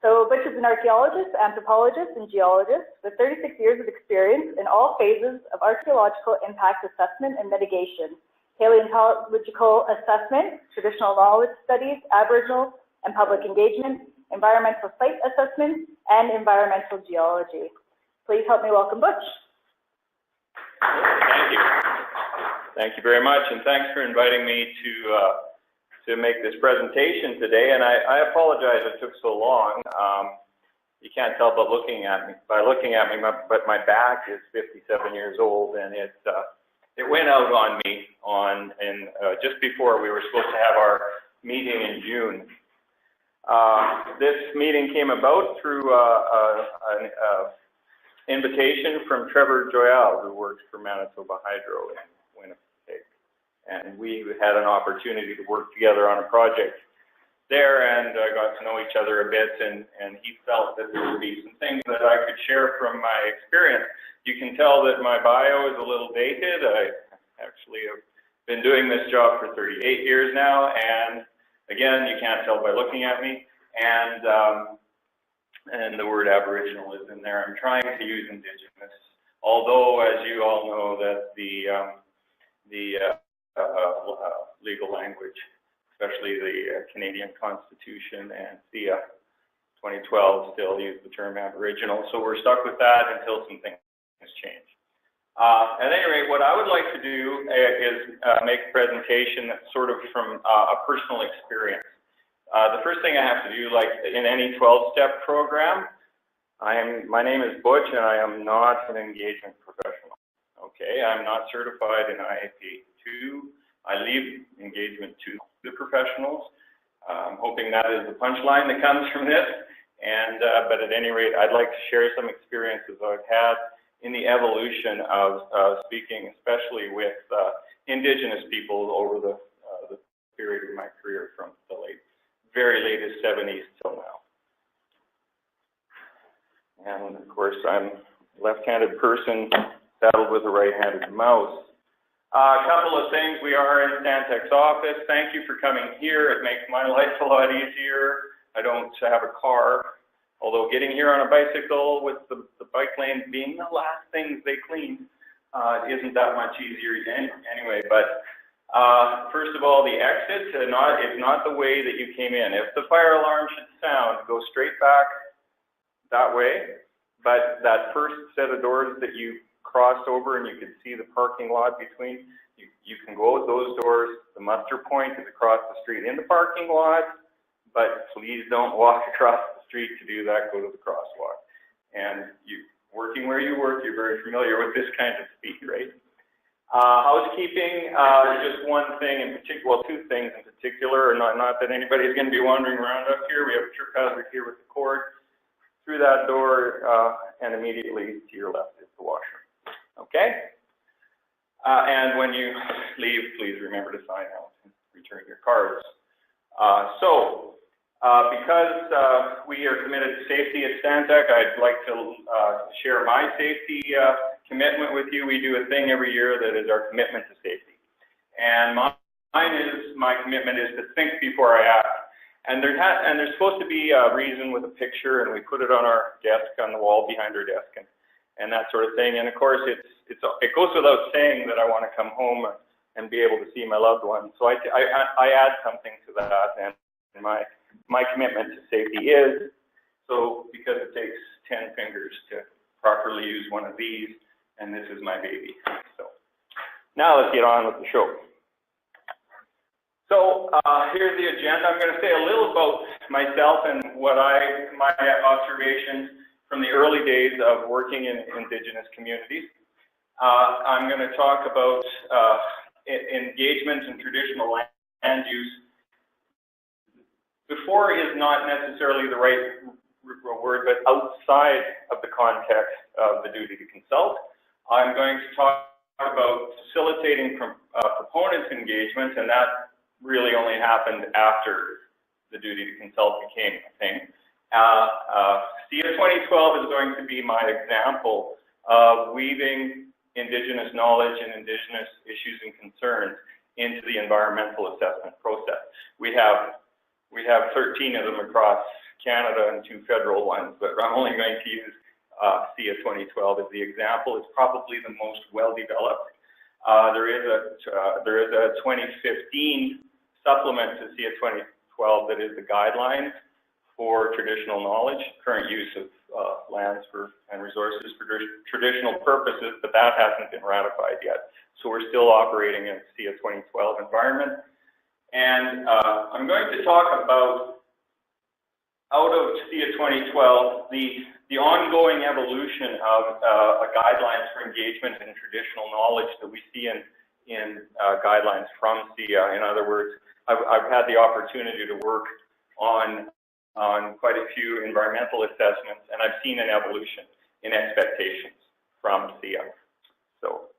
So Butch is an archaeologist, anthropologist, and geologist with 36 years of experience in all phases of archaeological impact assessment and mitigation, paleontological assessment, traditional knowledge studies, Aboriginal and public engagement, environmental site assessment, and environmental geology. Please help me welcome Butch. Thank you. Thank you very much, and thanks for inviting me to make this presentation today. And I apologize it took so long. You can't tell by looking at me, but my back is 57 years old, and it went out on me just before we were supposed to have our meeting in June. This meeting came about through an invitation from Trevor Joyal, who works for Manitoba Hydro in Winnipeg. And we had an opportunity to work together on a project there, and got to know each other a bit, and he felt that there would be some things that I could share from my experience. You can tell that my bio is a little dated. I actually have been doing this job for 38 years now, and again, you can't tell by looking at me, and the word Aboriginal is in there. I'm trying to use Indigenous, although, as you all know, that the legal language, especially the Canadian Constitution and the 2012 still use the term Aboriginal, so we're stuck with that until some things change. At any rate, what I would like to do is make a presentation that's sort of from a personal experience. The first thing I have to do, like in any 12-step program, my name is Butch, and I am not an engagement professional. Okay, I'm not certified in IAP2. I leave engagement to the professionals. I'm hoping that is the punchline that comes from this. And but at any rate, I'd like to share some experiences I've had in the evolution of speaking, especially with Indigenous people over the period of my career from the very latest 70s till now. And of course, I'm a left-handed person saddled with a right-handed mouse. A couple of things. We are in Stantec's office. Thank you for coming here. It makes my life a lot easier. I don't have a car, although getting here on a bicycle with the bike lanes being the last things they cleaned isn't that much easier anyway. But first of all, the exit is not the way that you came in. If the fire alarm should sound, go straight back that way. But that first set of doors that you crossed over and you could see the parking lot between, you can go out those doors. The muster point is across the street in the parking lot, but please don't walk across the street to do that. Go to the crosswalk. And working where you work, you're very familiar with this kind of speed, right? Housekeeping, just one thing in particular, well, two things in particular, not that anybody's going to be wandering around up here. We have a trip hazard here with the cord. Through that door, and immediately to your left is the washroom. Okay? And when you leave, please remember to sign out and return your cards. Because we are committed to safety at Stantec, I'd like to share my safety commitment with you. We do a thing every year that is our commitment to safety. And my commitment is to think before I act. And there's supposed to be a reason with a picture, and we put it on our desk, on the wall behind our desk, and that sort of thing. And of course, it goes without saying that I want to come home and be able to see my loved ones. So I add something to that, and my commitment to safety is, so because it takes 10 fingers to properly use one of these, and this is my baby. So now let's get on with the show. So here's the agenda. I'm going to say a little about myself and my observations from the early days of working in Indigenous communities. I'm going to talk about engagement in traditional land use. Before is not necessarily the right word, but outside of the context of the duty to consult. I'm going to talk about facilitating proponents' engagement, and that really only happened after the duty to consult became a thing. SIA 2012 is going to be my example of weaving Indigenous knowledge and Indigenous issues and concerns into the environmental assessment process. We have We have 13 of them across Canada and 2 federal ones, but I'm only going to use SIA 2012 as the example. It's probably the most well-developed. There is a 2015 supplement to SIA 2012 that is the guidelines for traditional knowledge, current use of lands and resources for traditional purposes, but that hasn't been ratified yet. So we're still operating in SIA 2012 environment. And I'm going to talk about, out of SIA 2012, the ongoing evolution of guidelines for engagement in traditional knowledge that we see in guidelines from SIA. In other words, I've had the opportunity to work on quite a few environmental assessments, and I've seen an evolution in expectations from SIA. So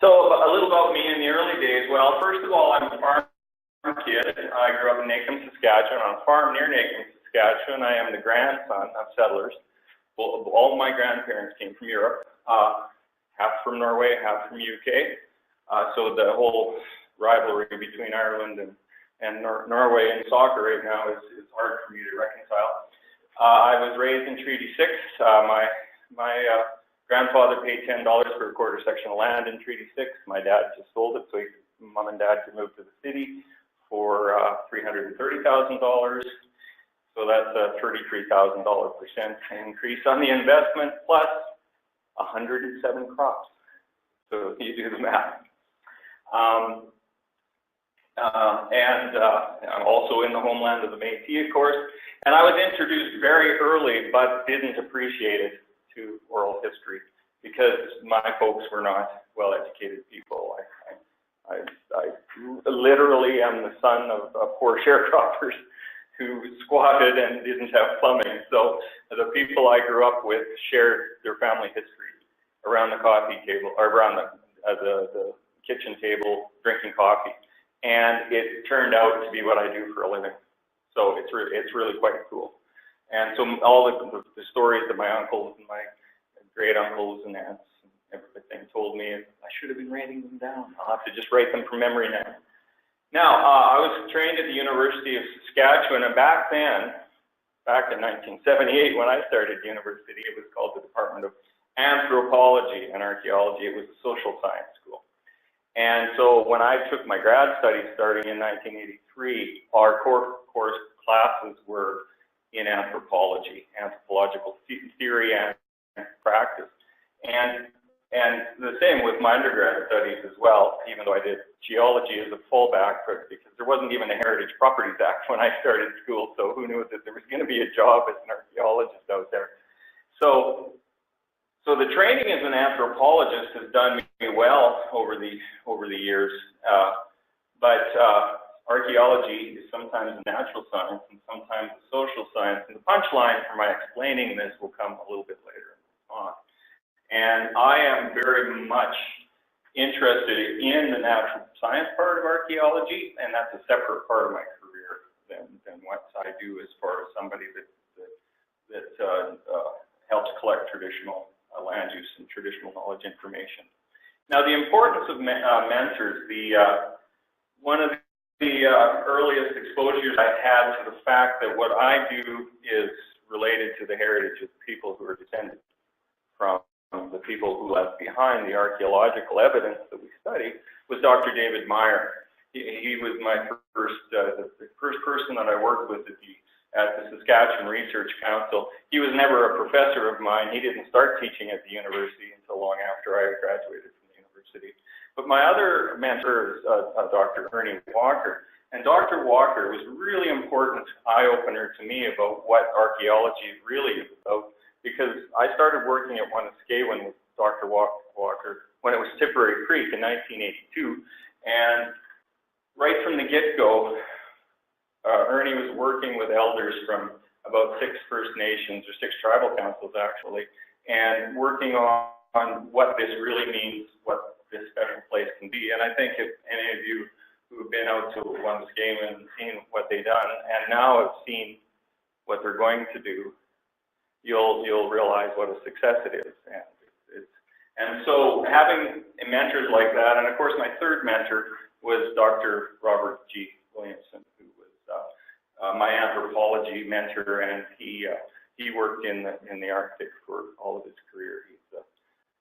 a little about me in the early days. Well, first of all, I'm a farm kid. I grew up in Nacum, Saskatchewan, on a farm near Nacum, Saskatchewan. I am the grandson of settlers. Well, all of my grandparents came from Europe, half from Norway, half from UK. So the whole rivalry between Ireland and Norway in soccer right now is hard for me to reconcile. I was raised in Treaty 6. My grandfather paid $10 for a quarter section of land in Treaty 6. My dad just sold it so Mom and Dad could move to the city for $330,000. So that's a $33,000% increase on the investment, plus 107 crops. So you do the math. I'm also in the homeland of the Métis, of course. And I was introduced very early, but didn't appreciate it, to oral history, because my folks were not well-educated people. I literally am the son of poor sharecroppers who squatted and didn't have plumbing. So the people I grew up with shared their family history around the coffee table, or around the kitchen table, drinking coffee. And it turned out to be what I do for a living. So it's really quite cool. And so all the stories that my uncles and my great uncles and aunts and everything told me, I should have been writing them down. I'll have to just write them from memory now. Now, I was trained at the University of Saskatchewan, and back in 1978, when I started university, it was called the Department of Anthropology and Archaeology. It was a social science school. And so when I took my grad studies starting in 1983, our core course classes were in anthropology, anthropological theory and practice. And the same with my undergrad studies as well, even though I did geology as a fallback, because there wasn't even a Heritage Properties Act when I started school, so who knew that there was going to be a job as an archaeologist out there. So the training as an anthropologist has done me well over the years, but archaeology is sometimes a natural science and sometimes a social science. And the punchline for my explaining this will come a little bit later on. And I am very much interested in the natural science part of archaeology, and that's a separate part of my career than what I do as far as somebody that helps collect traditional land use and traditional knowledge information. Now, the importance of mentors, one of the earliest exposures I had to the fact that what I do is related to the heritage of people who are descended from the people who left behind the archaeological evidence that we study was Dr. David Meyer. He was my the first person that I worked with at the Saskatchewan Research Council. He was never a professor of mine. He didn't start teaching at the university until long after I graduated from the university. But my other mentor is Dr. Ernie Walker. And Dr. Walker was a really important eye-opener to me about what archaeology really is about, because I started working at Wanuskewin with Dr. Walker when it was Tipperary Creek in 1982. And right from the get-go, Ernie was working with elders from about 6 First Nations, or 6 tribal councils actually, and working on what this really means, what this special place can be. And I think if any of you who have been out to Wanuskewin and seen what they've done, and now have seen what they're going to do, you'll realize what a success it is. And so having mentors like that, and of course my third mentor was Dr. Robert G. Williamson, who was my anthropology mentor, and he worked in the Arctic for all of his career.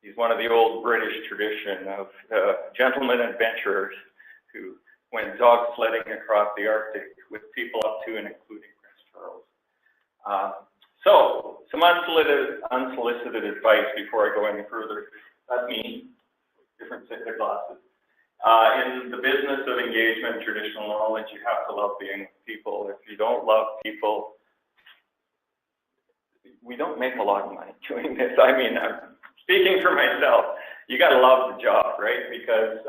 He's one of the old British tradition of gentlemen adventurers who went dog sledding across the Arctic with people up to and including Prince Charles. So, some unsolicited advice before I go any further. That's me, different set of glasses. In the business of engagement, traditional knowledge, you have to love being with people. If you don't love people, we don't make a lot of money doing this. I mean, I'm speaking for myself. You got to love the job, right? Because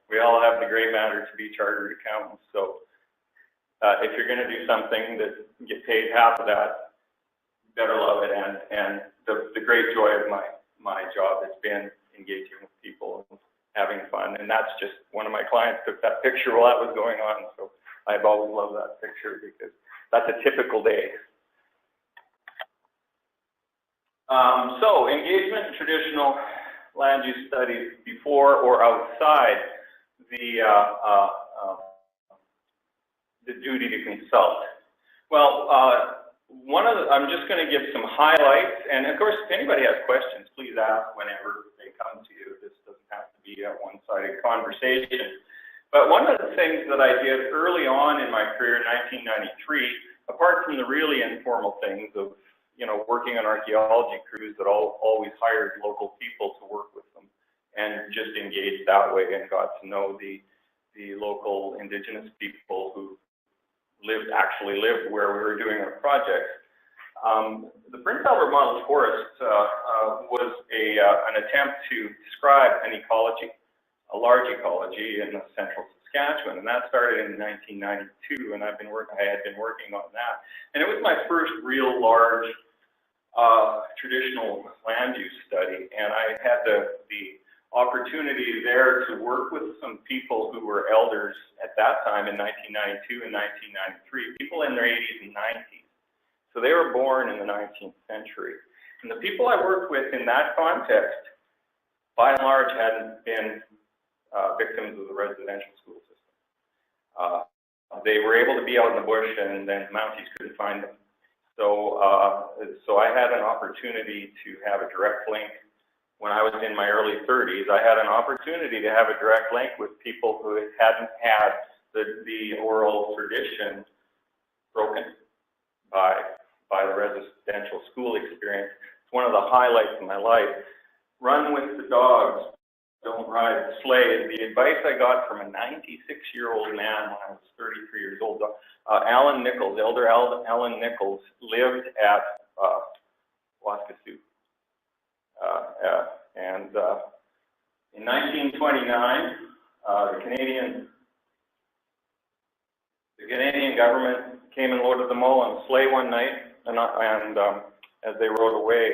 we all have the gray matter to be chartered accountants. So if you're going to do something that you get paid half of that, you better love it. And the great joy of my job has been engaging with people and having fun. And that's just one of my clients took that picture while that was going on. So I've always loved that picture because that's a typical day. So engagement in traditional land use studies before or outside the duty to consult. Well, I'm just going to give some highlights, and of course, if anybody has questions, please ask whenever they come to you. This doesn't have to be a one-sided conversation. But one of the things that I did early on in my career in 1993, apart from the really informal things of working on archaeology crews that always hired local people to work with them and just engaged that way and got to know the local indigenous people who actually lived where we were doing our projects. The Prince Albert Model Forest was an attempt to describe an ecology, a large ecology in the central Saskatchewan, and that started in 1992, and I had been working on that. And it was my first real large traditional land use study, and I had the opportunity there to work with some people who were elders at that time in 1992 and 1993, people in their 80s and 90s. So they were born in the 19th century. And the people I worked with in that context, by and large, hadn't been victims of the residential school system. They were able to be out in the bush, and then Mounties couldn't find them. So I had an opportunity to have a direct link. When I was in my early 30s, I had an opportunity to have a direct link with people who hadn't had the oral tradition broken by the residential school experience. It's one of the highlights of my life. Run with the dogs, don't ride the sleigh. The advice I got from a 96-year-old man when I was 33 years old, Alan Nichols, Elder Alan Nichols, lived at Waskesiu. And in 1929, the Canadian government came and loaded them all on a sleigh one night, and as they rode away,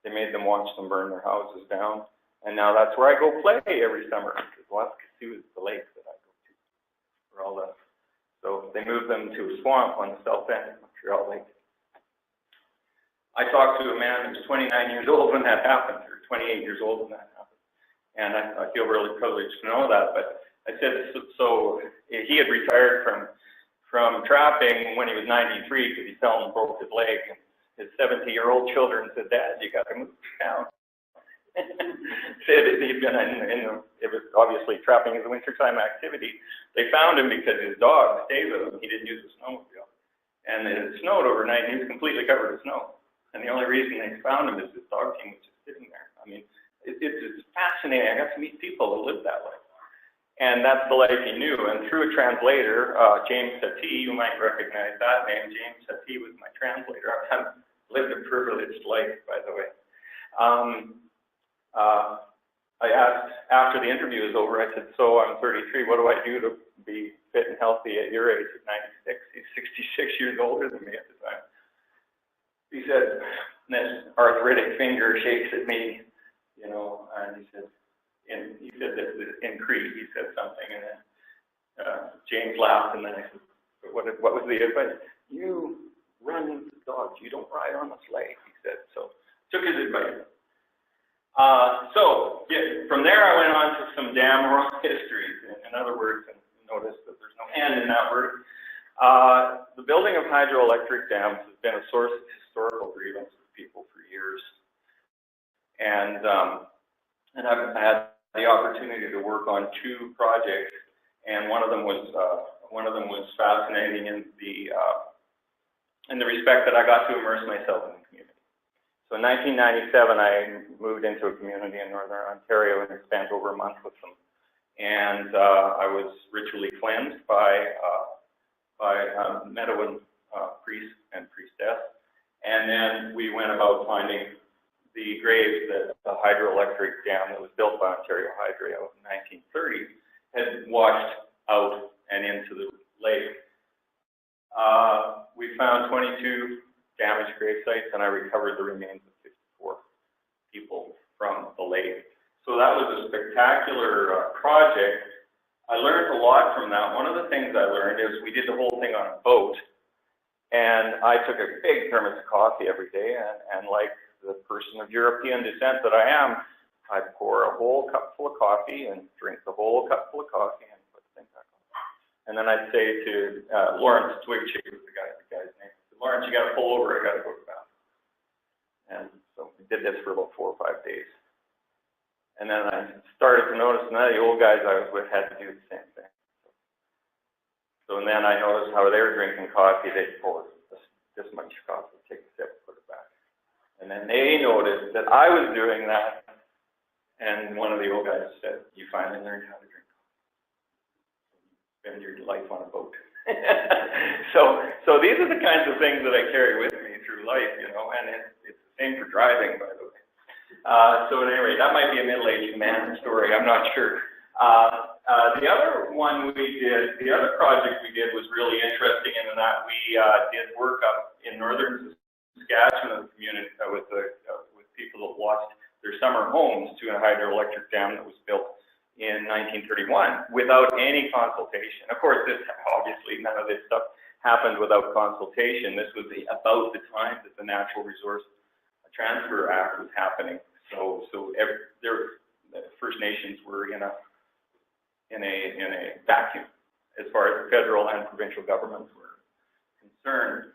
they made them watch them burn their houses down. And now that's where I go play every summer, because Waskesiu is the lake that I go to for all that. So they moved them to a swamp on the south end of Montreal Lake. I talked to a man who was 29 years old when that happened, or 28 years old when that happened. And I feel really privileged to know that. But I said, so he had retired from trapping when he was 93 because he fell and broke his leg. And his 70-year-old children said, "Dad, you got to move down." Said he'd been it was obviously trapping is a wintertime activity. They found him because his dog stayed with him. He didn't use the snowmobile. And it snowed overnight, and he was completely covered in snow. And the only reason they found him is his dog team was just sitting there. I mean, it's fascinating. I got to meet people who lived that way. And that's the life he knew. And through a translator, James Settee, you might recognize that name. James Settee was my translator. I've lived a privileged life, by the way. I asked, after the interview was over, I said, so I'm 33, what do I do to be fit and healthy at your age at 96? He's 66 years older than me at the time. He said, this arthritic finger shakes at me, and he said that in Cree, he said something, and then James laughed, and then I said, what was the advice? You run with the dogs, you don't ride on the sleigh, he said. So took his advice. From there I went on to some dam rock histories, and in other words, and notice that there's no N in that word. The building of hydroelectric dams has been a source of historical grievance for people for years. And I've had the opportunity to work on 2 projects, and one of them was fascinating in the respect that I got to immerse myself in the community. So in 1997, I moved into a community in Northern Ontario and spent over a month with them. And I was ritually cleansed by Meadowan priest and priestess. And then we went about finding the graves that the hydroelectric dam that was built by Ontario Hydro in the 1930s had washed out and into the lake. We found 22 damaged grave sites, and I recovered the remains of 54 people from the lake. So that was a spectacular project. I learned a lot from that. One of the things I learned is we did the whole thing on a boat, and I took a big thermos of coffee every day, and like the person of European descent that I am, I'd pour a whole cup full of coffee and drink the whole cup full of coffee and put the thing back on. And then I'd say to Lawrence Twigchick, was the guy's name, Lawrence, you got to pull over, I got to go to the bathroom. And so we did this for about 4 or 5 days. And then I started to notice none of the old guys I was with had to do the same thing. So and then I noticed how they were drinking coffee. They'd pour this much coffee, take a sip, put it back. And then they noticed that I was doing that. And one of the old guys said, "You finally learned how to drink coffee. Spend your life on a boat." So these are the kinds of things that I carry with me through life, you know, and it's the same for driving, by the way. So at any rate, that might be a middle-aged man story, I'm not sure. The other project we did was really interesting in that we did work up in northern Saskatchewan community with people that lost their summer homes to a hydroelectric dam that was built in 1931 without any consultation. Of course, obviously none of this stuff happened without consultation. This was about the time that the Natural Resource Transfer Act was happening. So the First Nations were in a vacuum as far as the federal and provincial governments were concerned.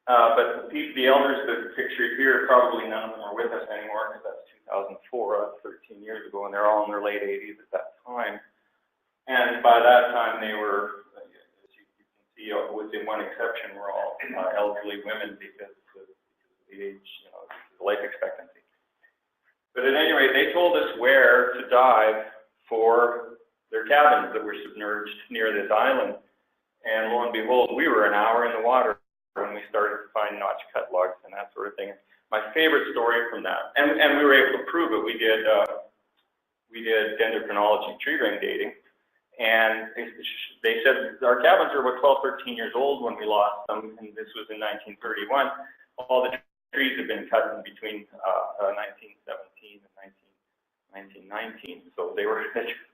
But the elders that are pictured here, probably none of them are with us anymore because that's 2004, 13 years ago, and they're all in their late 80s at that time. And by that time, they were, as you can see, with the one exception, were all elderly women because of the age, you know, the life expectancy. But at any rate, they told us where to dive for their cabins that were submerged near this island. And lo and behold, we were an hour in the water when we started to find notch cut logs and that sort of thing. My favorite story from that, and we were able to prove it. We did dendrochronology tree ring dating, and they said our cabins were about 12, 13 years old when we lost them, and this was in 1931. All the trees had been cut in between 1917 and 1919, so they were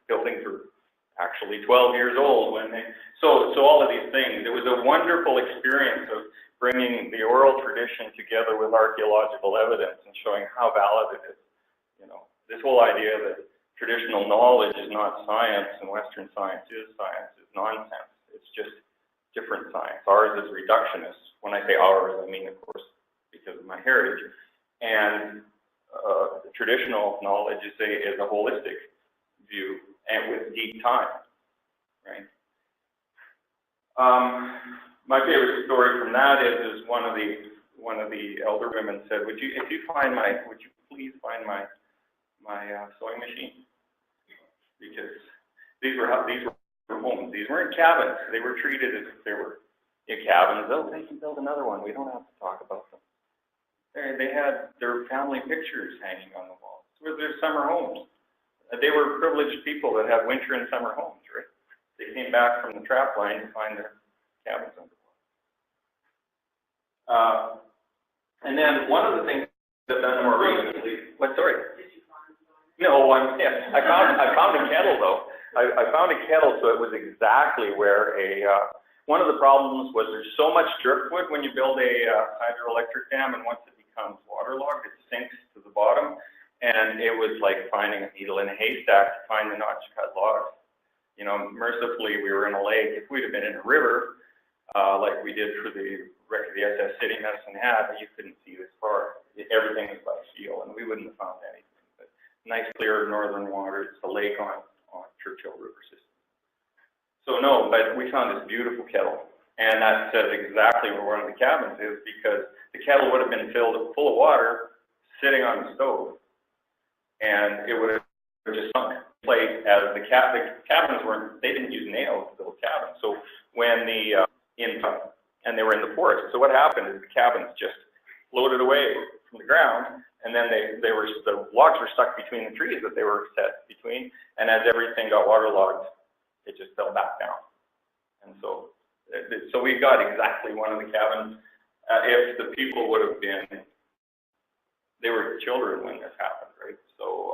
buildings were actually 12 years old when they. So all of these things. It was a wonderful experience of bringing the oral tradition together with archaeological evidence and showing how valid it is. You know, this whole idea that traditional knowledge is not science and Western science is nonsense. It's just different science. Ours is reductionist. When I say ours, I mean, of course, because of my heritage. And traditional knowledge is a holistic view and with deep time, right? My favorite story from that is one of the elder women said, would you please find my sewing machine? Because these were homes. These weren't cabins. They were treated as if they were cabins. Oh, they can build another one. We don't have to talk about them. They had their family pictures hanging on the walls. It was their summer homes. They were privileged people that had winter and summer homes, right? They came back from the trap line to find their cabins underwater. And then one of the things I've done more recently. What story? No, I found a kettle though. I found a kettle, so it was exactly where one of the problems was there's so much driftwood when you build a hydroelectric dam, and once it becomes waterlogged, it sinks to the bottom, and it was like finding a needle in a haystack to find the notch cut logs. You know, mercifully, we were in a lake. If we'd have been in a river, like we did for the wreck of the SS City Medicine Hat, you couldn't see this far. Everything was by seal, and we wouldn't have found anything. But nice, clear northern water. It's a lake on Churchill River system. So no, but we found this beautiful kettle, and that says exactly where one of the cabins is, because the kettle would have been filled full of water sitting on the stove, and it would have just sunk place as the cabins weren't, they didn't use nails to build cabins. So when and they were in the forest. So what happened is the cabins just floated away from the ground, and then the logs were stuck between the trees that they were set between, and as everything got waterlogged, it just fell back down. And so we got exactly one of the cabins. If the people would have been, they were children when this happened, right? So,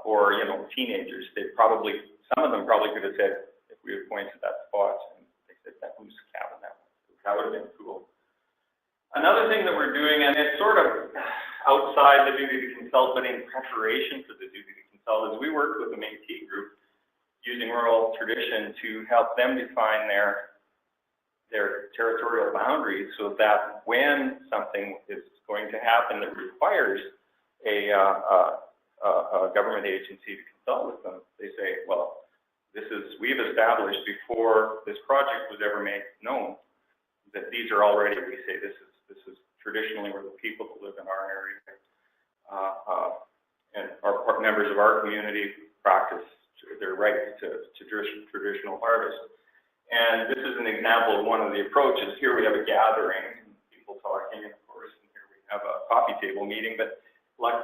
or, you know, teenagers, some of them probably could have said, if we had pointed to that spot, and they said, that whose cabin that was. That would have been cool. Another thing that we're doing, and it's sort of outside the duty to consult, but in preparation for the duty to consult, is we worked with the Métis group using oral tradition to help them define their territorial boundaries, so that when something is going to happen that requires a government agency to consult with them, they say, well, we've established before this project was ever made known that these are already, we say this is traditionally where the people that live in our area and our members of our community practice their right to traditional harvest. And this is an example of one of the approaches. Here we have a gathering, people talking, of course, and here we have a coffee table meeting, but like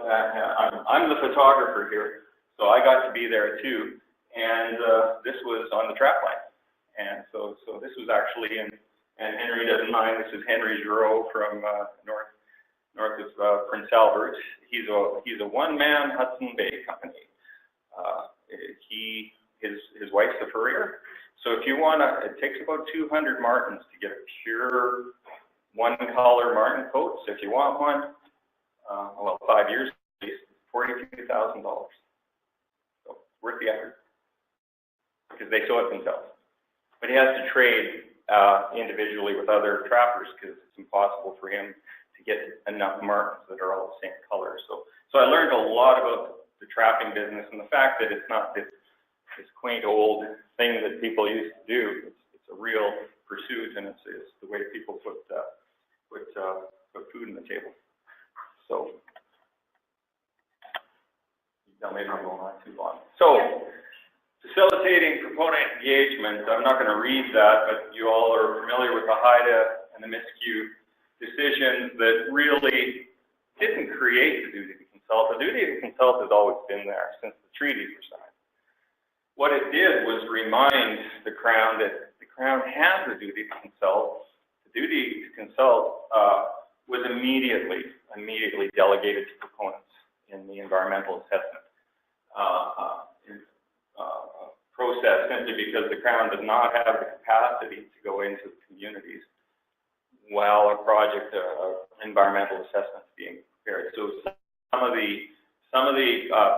I'm the photographer here, so I got to be there too. And this was on the trap line. And so this was actually and Henry doesn't mind, this is Henry Giroux from north of Prince Albert. He's a one-man Hudson Bay company. His wife's a furrier. So if you want it takes about 200 martins to get a pure one-color martin coat. So if you want one, 5 years at least, $42,000. So worth the effort, because they sew it themselves. But he has to trade individually with other trappers, because it's impossible for him to get enough martins that are all the same color. So I learned a lot about the trapping business, and the fact that it's not this quaint old thing that people used to do. It's a real pursuit, and it's the way people put food on the table. So maybe I'm going on too long. So facilitating proponent engagement. I'm not going to read that, but you all are familiar with the HIDA and the MISCU decisions that really didn't create the duty to consult. The duty to consult has always been there since the treaties were signed. What it did was remind the Crown that the Crown has the duty to consult. The duty to consult was immediately delegated to proponents in the environmental assessment process, simply because the Crown does not have the capacity to go into the communities while a project environmental assessment is being prepared. So some of the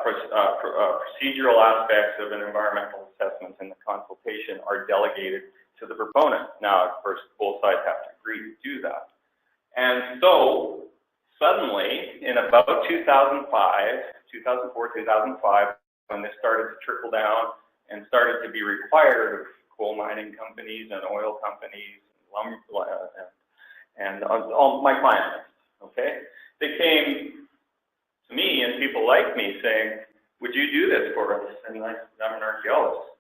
procedural aspects of an environmental assessment and the consultation are delegated to the proponent. Now, of course, both sides have to agree to do that. And so, suddenly, in about 2004, 2005, when this started to trickle down and started to be required of coal mining companies and oil companies and all my clients, okay, they came to me and people like me saying, would you do this for us? And I'm an archaeologist.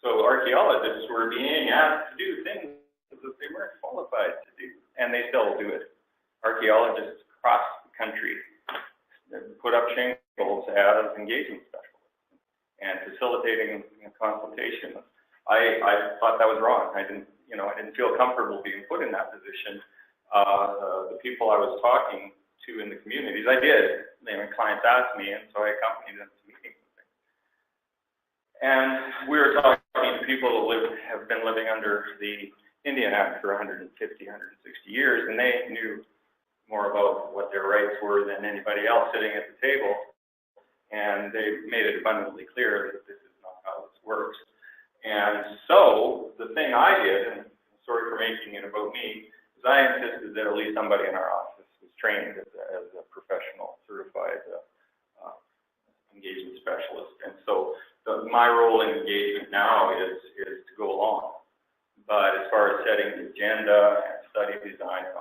So archaeologists were being asked to do things that they weren't qualified to do, and they still do it. Archaeologists across the country put up shingles as engagement specialists and facilitating a consultation. I thought that was wrong. I didn't feel comfortable being put in that position. The people I was talking to in the communities, I did. Clients asked me, and so I accompanied them to meetings and things. And we were talking to people that have been living under the Indian Act for 150, 160 years, and they knew more about what their rights were than anybody else sitting at the table. And they made it abundantly clear that this is not how this works. And so the thing I did, and sorry for making it about me, is I insisted that at least somebody in our office was trained as a professional, certified engagement specialist. And so my role in engagement now is to go along. But as far as setting the agenda and study design and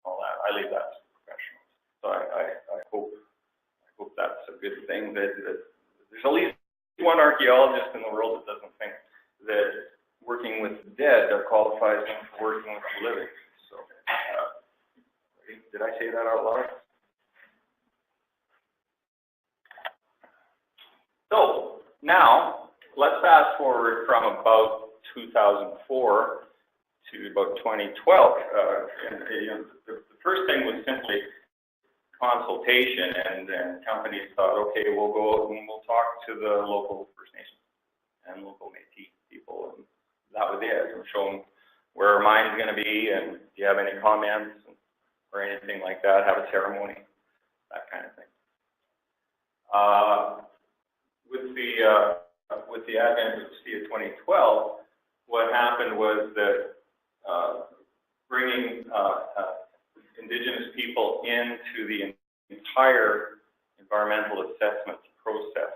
all that, I leave that to professionals. So I hope that's a good thing, that there's at least one archaeologist in the world that doesn't think that working with the dead qualifies them for working with the living. So, did I say that out loud? So, now, let's fast forward from about 2004 to about 2012. The first thing was simply consultation, and companies thought, okay, we'll go out and we'll talk to the local First Nations and local Métis people, and that was it. And show them where our mine's going to be, and do you have any comments or anything like that? Have a ceremony, that kind of thing. With the advent of SIA 2012, what happened was that bringing Indigenous people into the entire environmental assessment process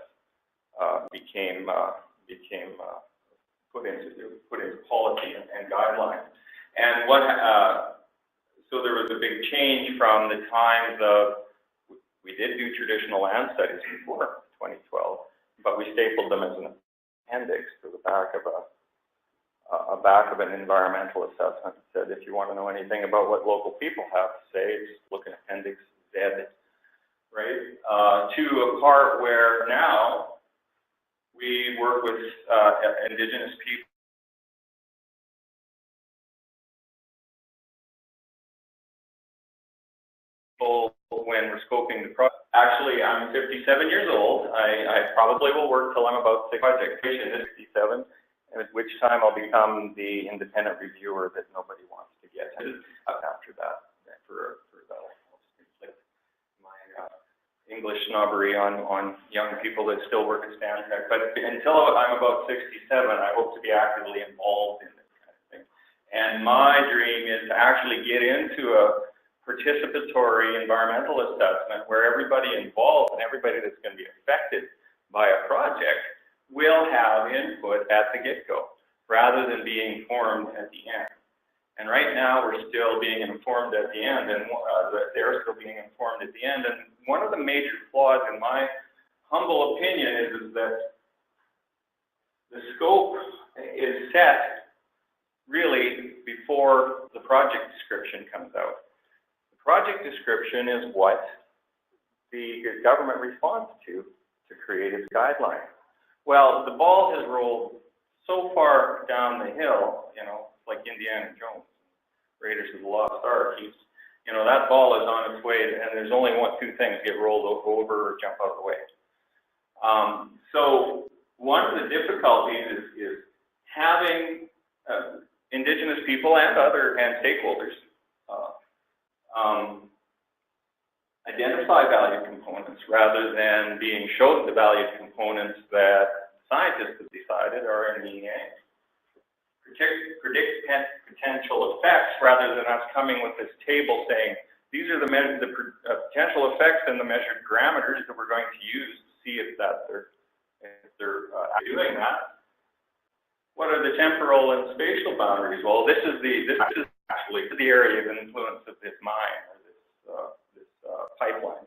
became put into policy and guidelines. And so there was a big change from the times of, we did do traditional land studies before 2012, but we stapled them as an appendix to the back of an environmental assessment. It said, if you want to know anything about what local people have to say, just look at Appendix Z, right? To a part where now we work with Indigenous people when we're scoping the project. Actually, I'm 57 years old. I probably will work till I'm about 6. Project is 67, at which time I'll become the independent reviewer that nobody wants to get after that. For my English snobbery on young people that still work at Stantec. But until I'm about 67, I hope to be actively involved in this kind of thing. And my dream is to actually get into a participatory environmental assessment where everybody involved and everybody that's going to be affected by a project will have input at the get-go rather than being informed at the end. And right now we're still being informed at the end, and they're still being informed at the end. And one of the major flaws, in my humble opinion, is that the scope is set really before the project description comes out. Project description is what the government responds to create its guidelines. Well, the ball has rolled so far down the hill, like Indiana Jones, Raiders of the Lost Ark. That ball is on its way, and there's only two things: get rolled over or jump out of the way. So one of the difficulties is having Indigenous people and stakeholders identify valued components rather than being shown the valued components that scientists have decided are in the EA. Predict potential effects rather than us coming with this table saying, these are the potential effects and the measured parameters that we're going to use to see if they're doing that. What are the temporal and spatial boundaries? Well, this is actually the area of influence of this mine, or this pipeline.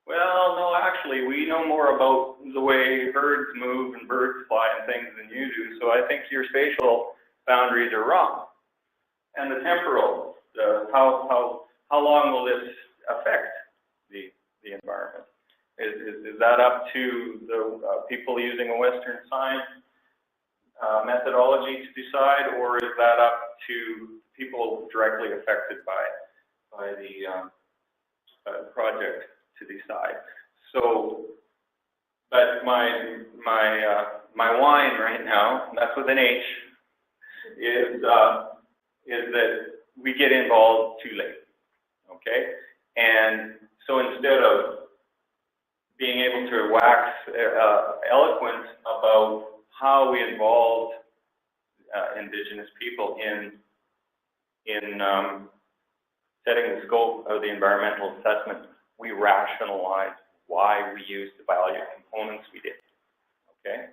Well, no, actually, we know more about the way birds move and birds fly and things than you do, so I think your spatial boundaries are wrong. And the temporal, how long will this affect the environment? Is that up to the people using a Western science methodology to decide, or is that up to people directly affected by the project to decide? So, but my wine right now, that's with an H, is that we get involved too late. Okay, and so instead of being able to wax eloquent about how we involved Indigenous people in setting the scope of the environmental assessment. We rationalized why we used the value components we did. Okay?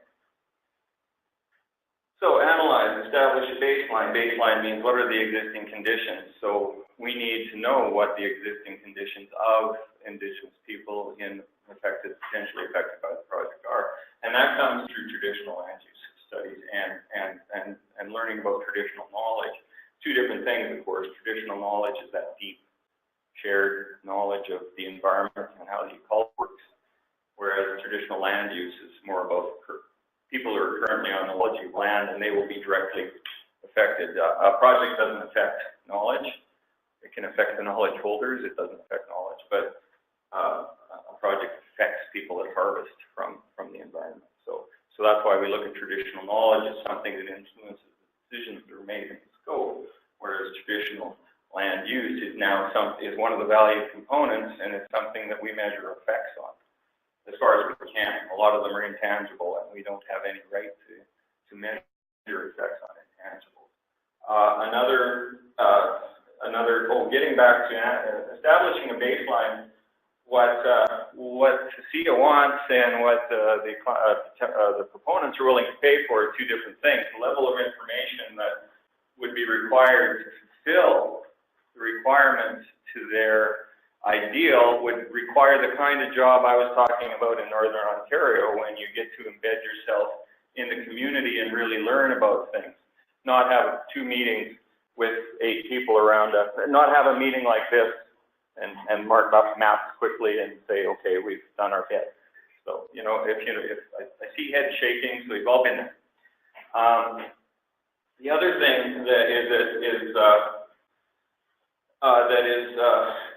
So analyze, establish a baseline. Baseline means what are the existing conditions. So we need to know what the existing conditions of Indigenous people potentially affected by the project are. And that comes through traditional land use studies and learning about traditional knowledge. Two different things, of course. Traditional knowledge is that deep, shared knowledge of the environment and how the ecology works, whereas traditional land use is more about people who are currently on the land, and they will be directly affected. A project doesn't affect knowledge. It can affect the knowledge holders. It doesn't affect knowledge, but a project affects people that harvest from the environment. So that's why we look at traditional knowledge as something that influences the decisions that are made in the scope, whereas traditional land use is now one of the value components, and it's something that we measure effects on. As far as we can, a lot of them are intangible, and we don't have any right to measure effects on intangibles. Getting back to establishing a baseline, what CETA wants and what the proponents are willing to pay for are two different things. The level of information that would be required to fulfill the requirements to their ideal would require the kind of job I was talking about in Northern Ontario, when you get to embed yourself in the community and really learn about things. Not have 2 meetings with 8 people around us, not have a meeting like this and mark up maps quickly and say, okay, we've done our bit. So, if I see heads shaking, so we've all been there. The other thing that is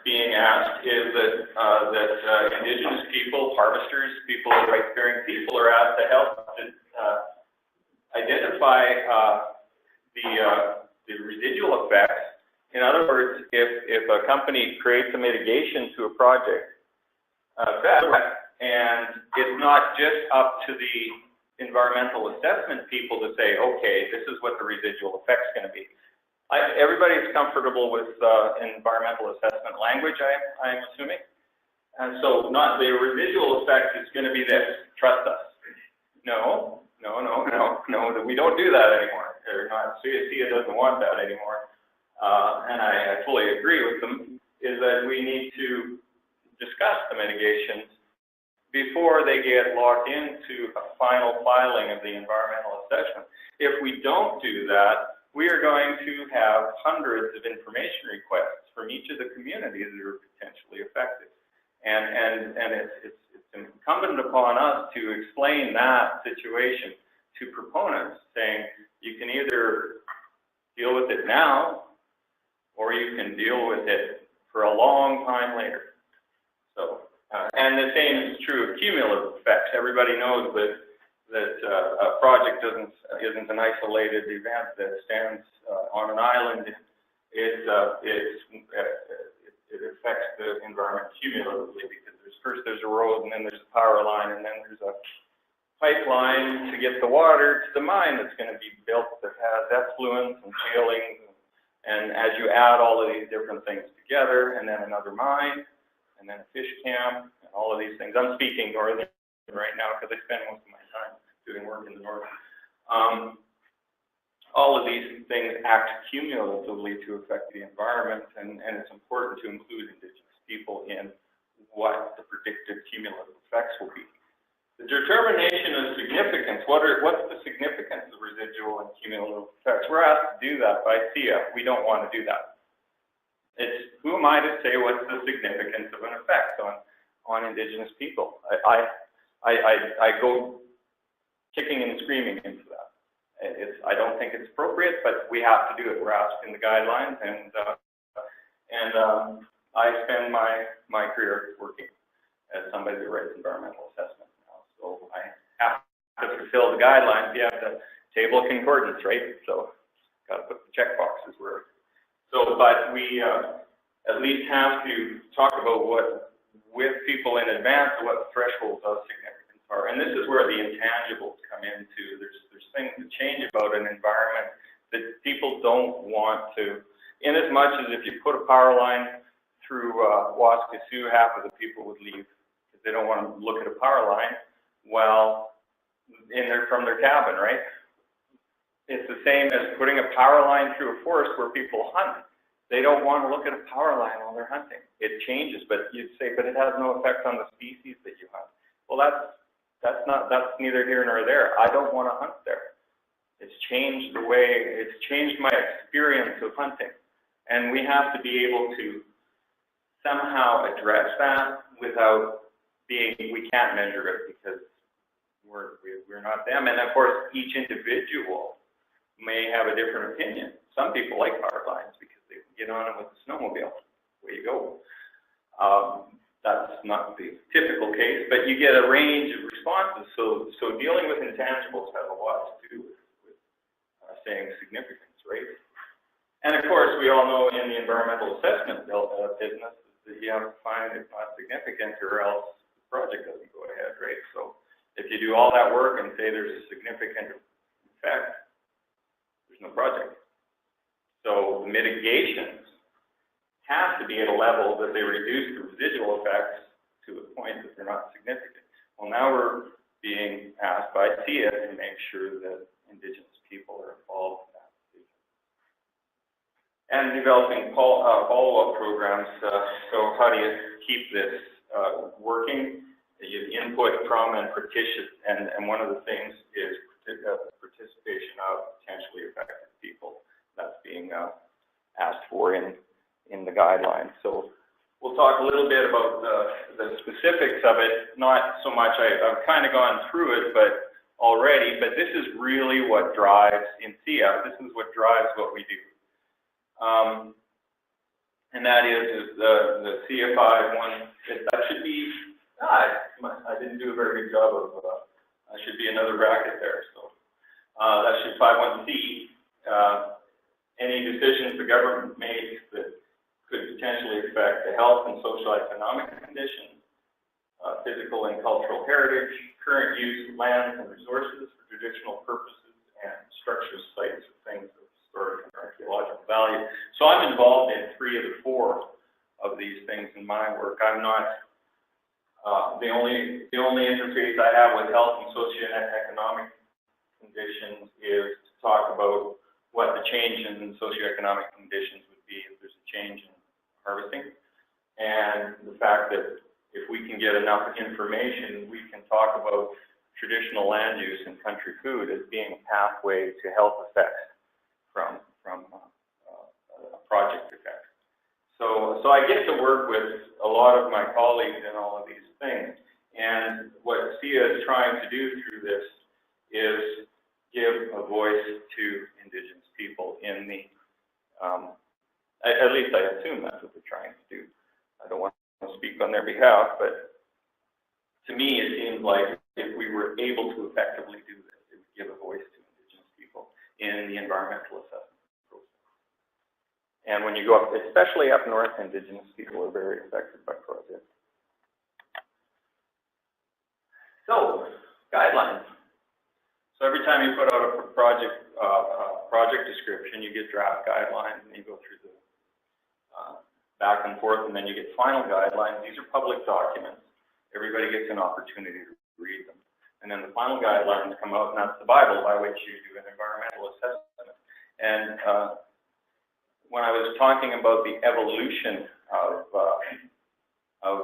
being asked is that Indigenous people, harvesters, people, rights-bearing people are asked to help identify the residual effects. In other words, if a company creates a mitigation to a project, and it's not just up to the environmental assessment people to say, okay, this is what the residual effect's going to be. Everybody's comfortable with environmental assessment language, I'm assuming. And so not the residual effect is going to be this, trust us. No, we don't do that anymore. CETA doesn't want that anymore. And I fully agree with them, is that we need to discuss the mitigations before they get locked into a final filing of the environmental assessment. If we don't do that, we are going to have hundreds of information requests from each of the communities that are potentially affected. And it's incumbent upon us to explain that situation to proponents, saying you can either deal with it now, or you can deal with it for a long time later. So, and the same is true of cumulative effects. Everybody knows that a project isn't an isolated event that stands on an island. It affects the environment cumulatively, because there's a road, and then there's a power line, and then there's a pipeline to get the water to the mine that's going to be built that has effluents and tailings. And as you add all of these different things together, and then another mine, and then a fish camp, and all of these things. I'm speaking northern right now because I spend most of my time doing work in the north. All of these things act cumulatively to affect the environment, and it's important to include Indigenous people in what the predicted cumulative effects will be. The determination of significance, what's the significance of residual and cumulative effects? We're asked to do that by CETA. We don't want to do that. It's, who am I to say what's the significance of an effect on Indigenous people? I go kicking and screaming into that. I don't think it's appropriate, but we have to do it. We're asked in the guidelines, and I spend my career working as somebody that writes environmental assessment now. So I have to fulfill the guidelines. You have to table concordance, right? So got to put the check boxes where. So, but we at least have to talk about with people in advance what the thresholds of significance are. And this is where the intangibles come into. There's things that change about an environment much as if you put a power line through Waskesiu, half of the people would leave because they don't want to look at a power line while from their cabin, right? It's the same as putting a power line through a forest where people hunt. They don't want to look at a power line while they're hunting. It changes, but you'd say, but it has no effect on the species that you hunt. Well, that's neither here nor there. I don't want to hunt there. It's changed my experience of hunting. And we have to be able to somehow address that without we can't measure it because we're not them. And of course, each individual may have a different opinion. Some people like power lines because they can get on it with a snowmobile. Away you go. That's not the typical case, but you get a range of responses. So dealing with intangibles has a lot to do with saying significance, right? And of course, we all know in the environmental assessment business that you have to find it's not significant or else the project doesn't go ahead, right? So if you do all that work and say there's a significant effect, there's no project. So the mitigations have to be at a level that they reduce the residual effects to a point that they're not significant. Well, now we're being asked by SIA to make sure that Indigenous people are involved in that decision. And developing follow-up programs. So how do you keep this working? You input from and participate, and one of the things is participation of potentially affected people. That's being asked for in the guidelines. So we'll talk a little bit about the specifics of it. Not so much, I've kind of gone through it, but this is really what drives in CF. This is what drives what we do. And that is the CFI one. That should be, I didn't do a very good job of, that should be another bracket there. So that should 51C. Any decisions the government makes that could potentially affect the health and social-economic conditions, physical and cultural heritage, current use of lands and resources for traditional purposes, and structures, sites, or things of historic and archaeological value. So I'm involved in 3 of the 4 of these things in my work. I'm not the only interface I have with health and socioeconomic conditions is to talk about what the change in socioeconomic conditions would be if there's a change in harvesting, and the fact that if we can get enough information, we can talk about traditional land use and country food as being a pathway to health effects from a project effect. So I get to work with a lot of my colleagues in all of these things, and what SIA is trying to do through this is give a voice to Indigenous people in the, at least I assume that's what they're trying to do. I don't want to speak on their behalf, but to me it seems like if we were able to effectively do this, it would give a voice to Indigenous people in the environmental assessment process. And when you go up, especially up north, Indigenous people are very affected by projects. So, guidelines. So every time you put out a project description, you get draft guidelines, and you go through the back and forth, and then you get final guidelines. These are public documents. Everybody gets an opportunity to read them. And then the final guidelines come out, and that's the Bible by which you do an environmental assessment. And when I was talking about the evolution of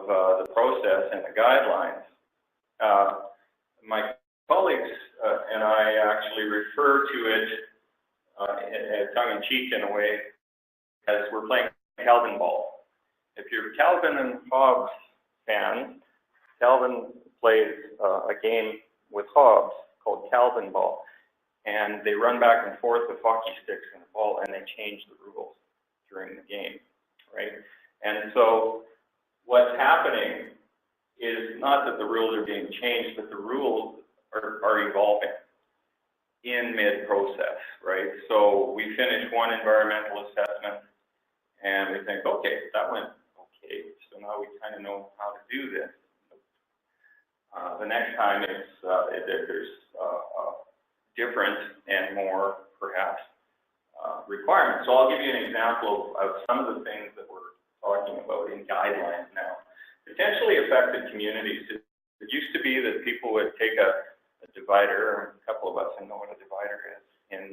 the process and the guidelines, my colleagues and I actually refer to it tongue-in-cheek in a way as we're playing Calvin ball. If you're Calvin and Hobbes fans, Calvin plays a game with Hobbes called Calvin ball, and they run back and forth with hockey sticks and a ball, and they change the rules during the game, right? And so what's happening is not that the rules are being changed, but the rules are evolving in mid-process, right? So we finish one environmental assessment, and we think, okay, that went okay, so now we kind of know how to do this. The next time there's different and more, perhaps, requirements. So I'll give you an example of some of the things that we're talking about in guidelines now. Potentially affected communities. It used to be that people would take a divider, a couple of us know what a divider is, and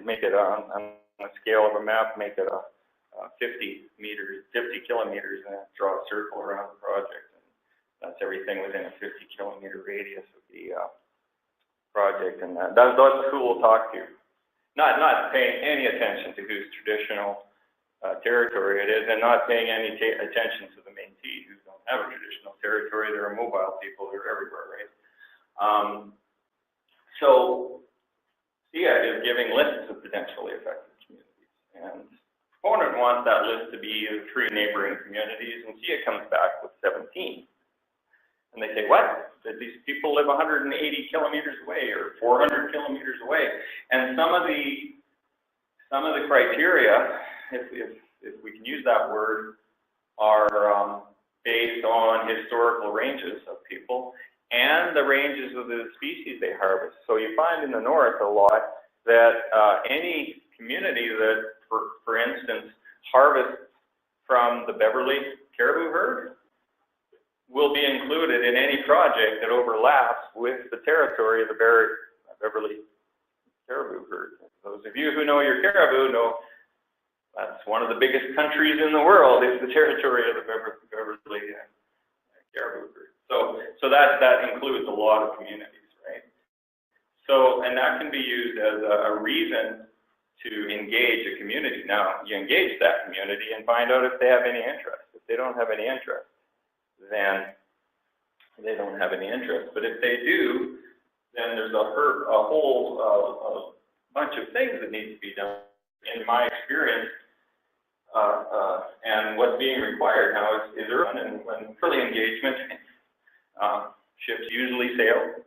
make it on a scale of a map, make it a 50 kilometers, and draw a circle around the project. And that's everything within a 50 kilometer radius of the project, and that's who we'll talk to. Not paying any attention to whose traditional territory it is, and not paying any attention to the Métis who don't have a traditional territory. They're mobile people. They're everywhere, right? So SIA is giving lists of potentially affected communities, and the proponent wants that list to be the 3 neighboring communities, and SIA comes back with 17. And they say, what? That these people live 180 kilometers away or 400 kilometers away. And some of the criteria, if we can use that word, are based on historical ranges of people and the ranges of the species they harvest. So you find in the north a lot that any community that, for instance, harvests from the Beverly caribou herd will be included in any project that overlaps with the territory of the Beverly caribou herd. Those of you who know your caribou know that's one of the biggest countries in the world is the territory of the Beverly caribou herd. So that includes a lot of communities, right? So, and that can be used as a reason to engage a community. Now, you engage that community and find out if they have any interest. If they don't have any interest, then they don't have any interest. But if they do, then there's a whole bunch of things that need to be done. In my experience, and what's being required now is early engagement. Ships usually sail,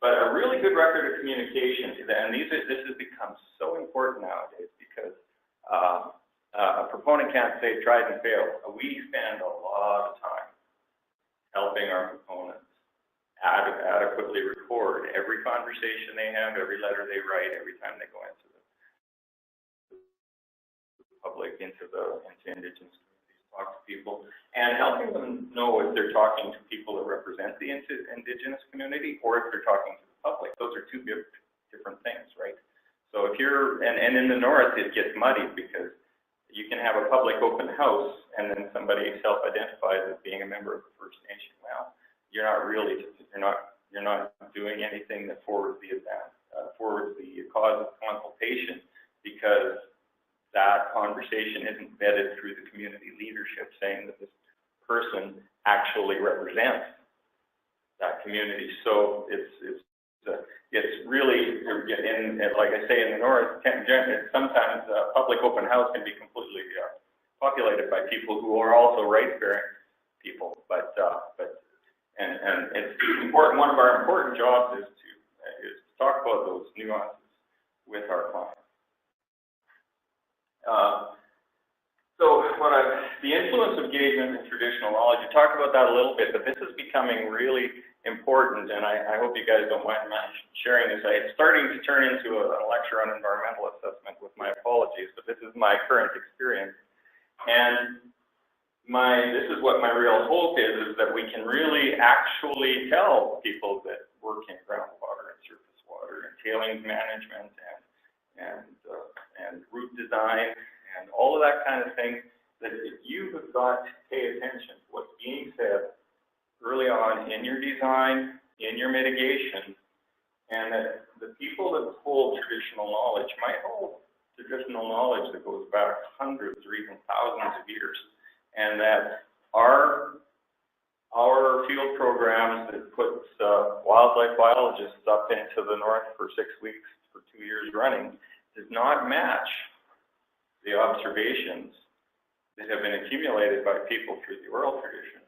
but a really good record of communication. And this has become so important nowadays because a proponent can't say tried and failed. We spend a lot of time helping our proponents adequately record every conversation they have, every letter they write, every time they go into the public, into Indigenous communities, talk to people, and helping them know if they're talking to people that represent the Indigenous community or if they're talking to the public. Those are 2 different things, right? So if you're, and in the north it gets muddy because you can have a public open house and then somebody self-identifies as being a member of the First Nation. Well, you're not doing anything that forwards the cause of consultation because that conversation isn't vetted through the community leadership saying that this person actually represents that community. So it's really, like I say, in the north, sometimes a public open house can be completely populated by people who are also rights-bearing people. But it's important. One of our important jobs is to talk about those nuances with our clients. So the influence of engagement in traditional knowledge, you talked about that a little bit, but this is becoming really important, and I hope you guys don't mind my sharing this. It's starting to turn into a lecture on environmental assessment with my apologies, but this is my current experience. And this is what my real hope is that we can really actually tell people that work in groundwater and surface water and tailings management and route design and all of that kind of thing, that you have got to pay attention to what's being said early on in your design, in your mitigation, and that the people that hold traditional knowledge might hold traditional knowledge that goes back hundreds or even thousands of years, and that our field programs that puts wildlife biologists up into the north for 6 weeks for 2 years running does not match the observations that have been accumulated by people through the oral tradition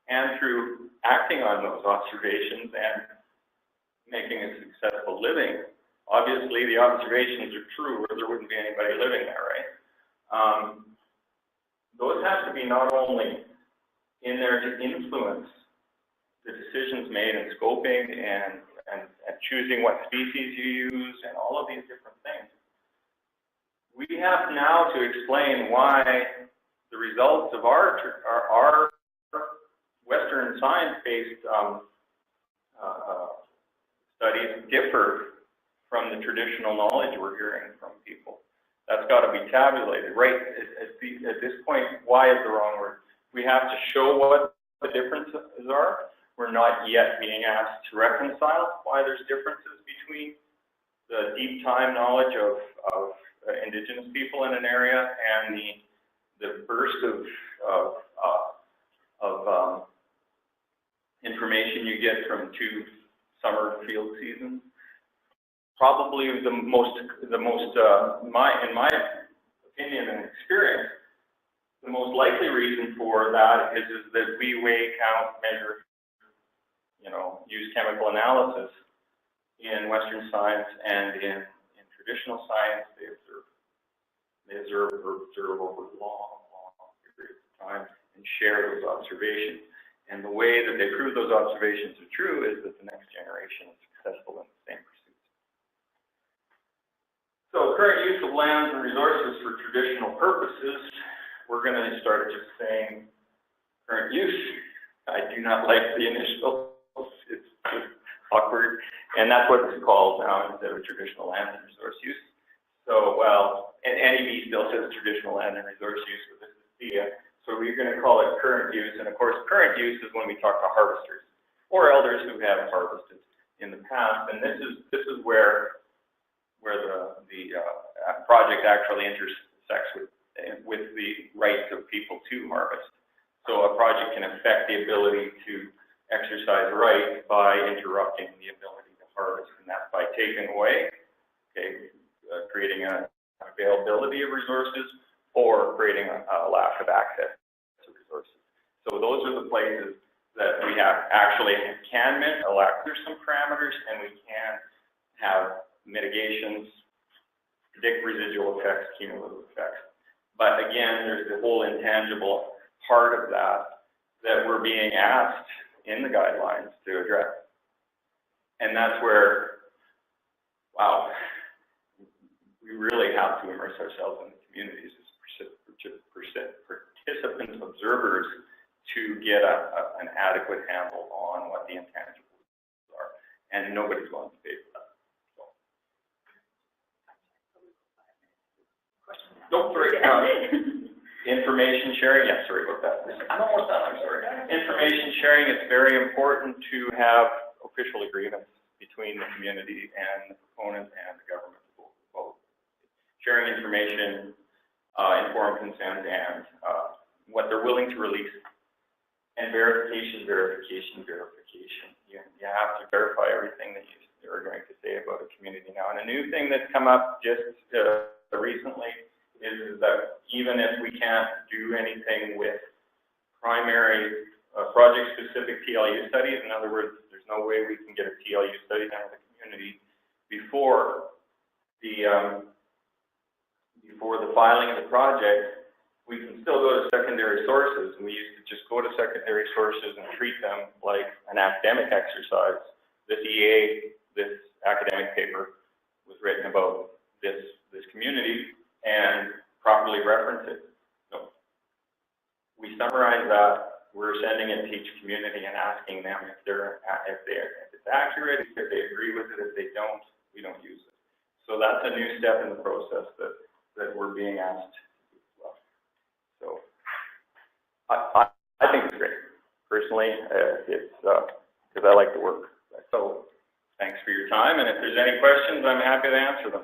and through acting on those observations and making a successful living. Obviously, the observations are true, or there wouldn't be anybody living there, right? Those have to be not only in there to influence the decisions made in scoping and choosing what species you use, and all of these different things. We have now to explain why the results of our Western science-based studies differ from the traditional knowledge we're hearing from people. That's got to be tabulated, right? At this point, why is the wrong word? We have to show what the differences are. We're not yet being asked to reconcile why there's differences between the deep time knowledge of Indigenous people in an area and the burst of information you get from 2 summer field seasons. Probably in my opinion and experience, the most likely reason for that is that we weigh, count, measure, use chemical analysis in Western science, and in traditional science, they observe over long periods of time and share those observations. And the way that they prove those observations are true is that the next generation is successful in the same pursuits. So current use of lands and resources for traditional purposes, we're going to start just saying current use. I do not like the initial. It's awkward. And that's what it's called now instead of traditional land and resource use. So, well, and NEB still says traditional land and resource use, but this is TIA. So we're going to call it current use. And of course, current use is when we talk to harvesters or elders who have harvested in the past. And this is where the project actually intersects with the rights of people to harvest. So a project can affect the ability to exercise rights by interrupting the ability to harvest, and that's by taking away, creating an availability of resources or creating a lack of access to resources. So those are the places that we can elect. There's some parameters, and we can have mitigations, predict residual effects, cumulative effects. But again, there's the whole intangible part of that we're being asked in the guidelines to address. And that's where, wow, we really have to immerse ourselves in the communities as participants, observers, to get an adequate handle on what the intangibles are. And nobody's willing to pay for that. Information sharing, yeah, sorry about that. I'm almost done, I'm sorry. Information sharing, it's very important to have official agreements between the community and the proponent and the government. Both. Sharing information, informed consent, and what they're willing to release. And verification. You have to verify everything that you are going to say about a community now. And a new thing that's come up just recently is that even if we can't do anything with primary project-specific TLU studies, in other words, there's no way we can get a TLU study done with the community before the filing of the project, we can still go to secondary sources. And we used to just go to secondary sources and treat them like an academic exercise. This EA, this academic paper, was written about this community and properly reference it. So we summarize that. We're sending it to each community and asking them if it's accurate, if they agree with it. If they don't, we don't use it. So that's a new step in the process that we're being asked to do as well. So I think it's great. Personally, it's because I like the work. So thanks for your time, and if there's any questions, I'm happy to answer them.